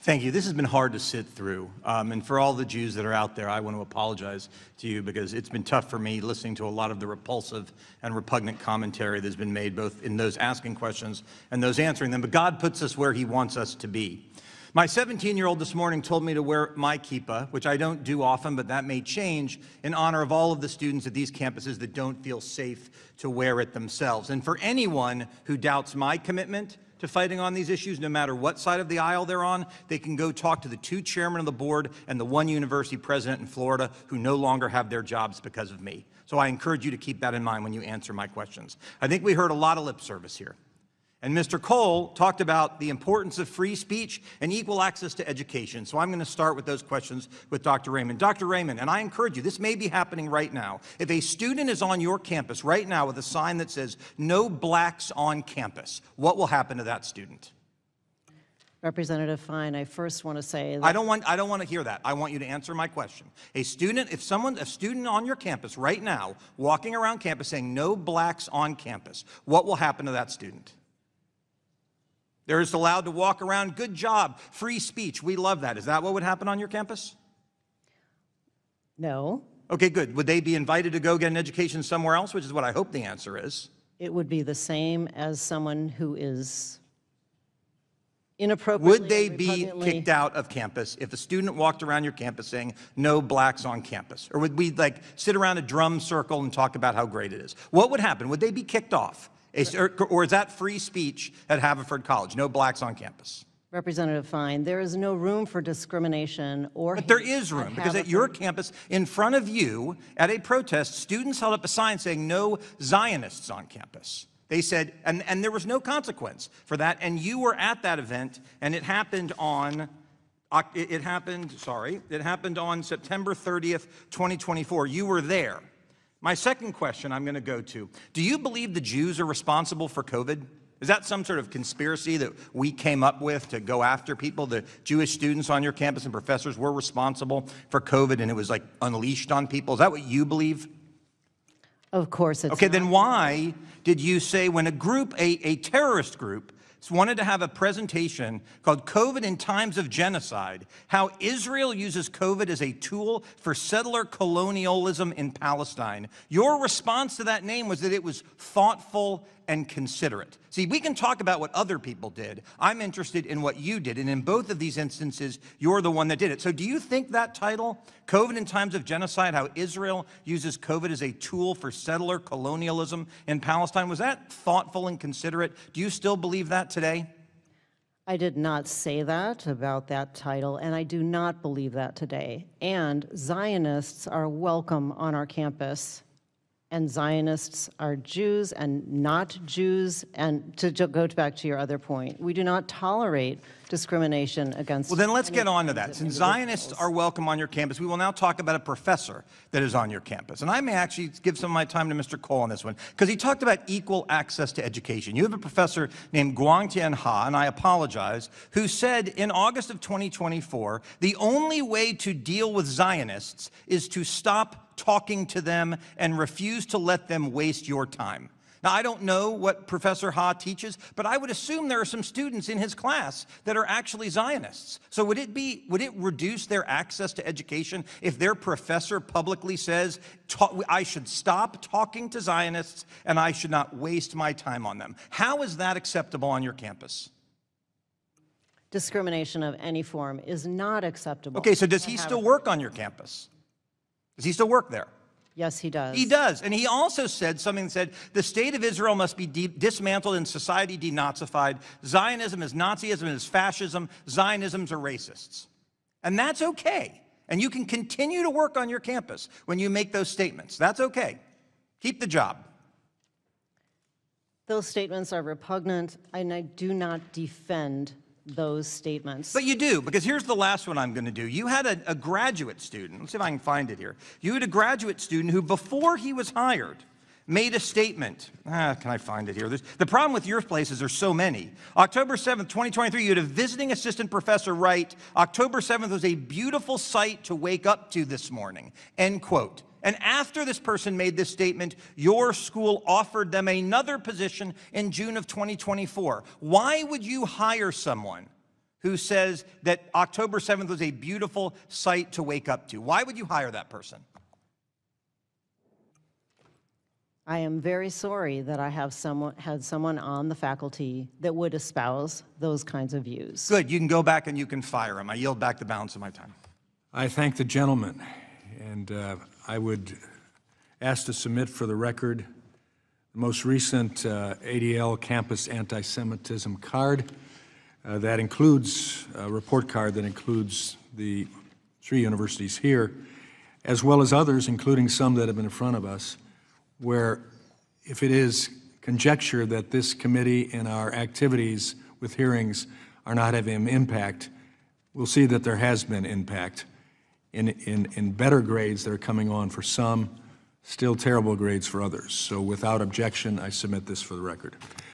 Thank you. This has been hard to sit through. And for all the Jews that are out there, I want to apologize to you because it's been tough for me listening to a lot of the repulsive and repugnant commentary that's been made both in those asking questions and those answering them. But God puts us where he wants us to be. My 17-year-old this morning told me to wear my kippah, which I don't do often, but that may change, in honor of all of the students at these campuses that don't feel safe to wear it themselves. And for anyone who doubts my commitment to fighting on these issues, no matter what side of the aisle they're on, they can go talk to the 2 chairmen of the board and the 1 university president in Florida who no longer have their jobs because of me. So I encourage you to keep that in mind when you answer my questions. I think we heard a lot of lip service here. And Mr. Cole talked about the importance of free speech and equal access to education. So I'm going to start with those questions with Dr. Raymond. Dr. Raymond, and I encourage you, this may be happening right now. If a student is on your campus right now with a sign that says, "No blacks on campus," what will happen to that student? Representative Fine, I first want to say that I don't want to hear that. I want you to answer my question. A student on your campus right now walking around campus saying, "No blacks on campus," what will happen to that student? They're just allowed to walk around. Good job. Free speech. We love that. Is that what would happen on your campus? No. Okay, good. Would they be invited to go get an education somewhere else, which is what I hope the answer is? It would be the same as someone who is inappropriately. Would they be kicked out of campus if a student walked around your campus saying, "No blacks on campus"? Or would we sit around a drum circle and talk about how great it is? What would happen? Would they be kicked off? Or is that free speech at Haverford College? No blacks on campus. Representative Fine, there is no room for discrimination or But there is room, because at your campus, in front of you, at a protest, students held up a sign saying, "No Zionists on campus." They said, and there was no consequence for that, and you were at that event, and it happened on September 30th, 2024. You were there. My second question I'm going to go to, do you believe the Jews are responsible for COVID? Is that some sort of conspiracy that we came up with to go after people? The Jewish students on your campus and professors were responsible for COVID and it was unleashed on people? Is that what you believe? Of course it's Okay, not. then why did you say when a terrorist group wanted to have a presentation called "COVID in Times of Genocide," how Israel uses COVID as a tool for settler colonialism in Palestine, your response to that name was that it was thoughtful and considerate. See, we can talk about what other people did. I'm interested in what you did, and in both of these instances, you're the one that did it. So do you think that title, "COVID in Times of Genocide, how Israel uses COVID as a tool for settler colonialism in Palestine," was that thoughtful and considerate? Do you still believe that today? I did not say that about that title, and I do not believe that today. And Zionists are welcome on our campus. And Zionists are Jews and not Jews. And to go back to your other point, we do not tolerate discrimination against. Well, then let's get on to that. Since Zionists are welcome on your campus, we will now talk about a professor that is on your campus. And I may actually give some of my time to Mr. Cole on this one, because he talked about equal access to education. You have a professor named Guangtian Ha, and I apologize, who said in August of 2024, the only way to deal with Zionists is to stop talking to them and refuse to let them waste your time. Now, I don't know what Professor Ha teaches, but I would assume there are some students in his class that are actually Zionists. So would it reduce their access to education if their professor publicly says, "I should stop talking to Zionists and I should not waste my time on them"? How is that acceptable on your campus? Discrimination of any form is not acceptable. Okay, so does he still work on your campus? Does he still work there? Yes, he does. He does. And he also said something that said, the state of Israel must be dismantled and society denazified. Zionism is Nazism, is fascism. Zionisms are racists. And that's okay. And you can continue to work on your campus when you make those statements. That's okay. Keep the job. Those statements are repugnant, and I do not defend those statements. But you do, because here's the last one I'm going to do. You had a graduate student. Let's see if I can find it here. You had a graduate student who, before he was hired, made a statement. Can I find it here? The problem with your place is there's so many. October 7th, 2023, you had a visiting assistant professor write, "October 7th was a beautiful sight to wake up to this morning," end quote. And after this person made this statement, your school offered them another position in June of 2024. Why would you hire someone who says that October 7th was a beautiful sight to wake up to? Why would you hire that person? I am very sorry that I have had someone on the faculty that would espouse those kinds of views. Good, you can go back and you can fire him. I yield back the balance of my time. I thank the gentleman, and I would ask to submit for the record the most recent ADL campus anti-Semitism card that includes a report card that includes the 3 universities here, as well as others, including some that have been in front of us, where if it is conjecture that this committee and our activities with hearings are not having an impact, we'll see that there has been impact in better grades that are coming on for some, still terrible grades for others. So without objection, I submit this for the record.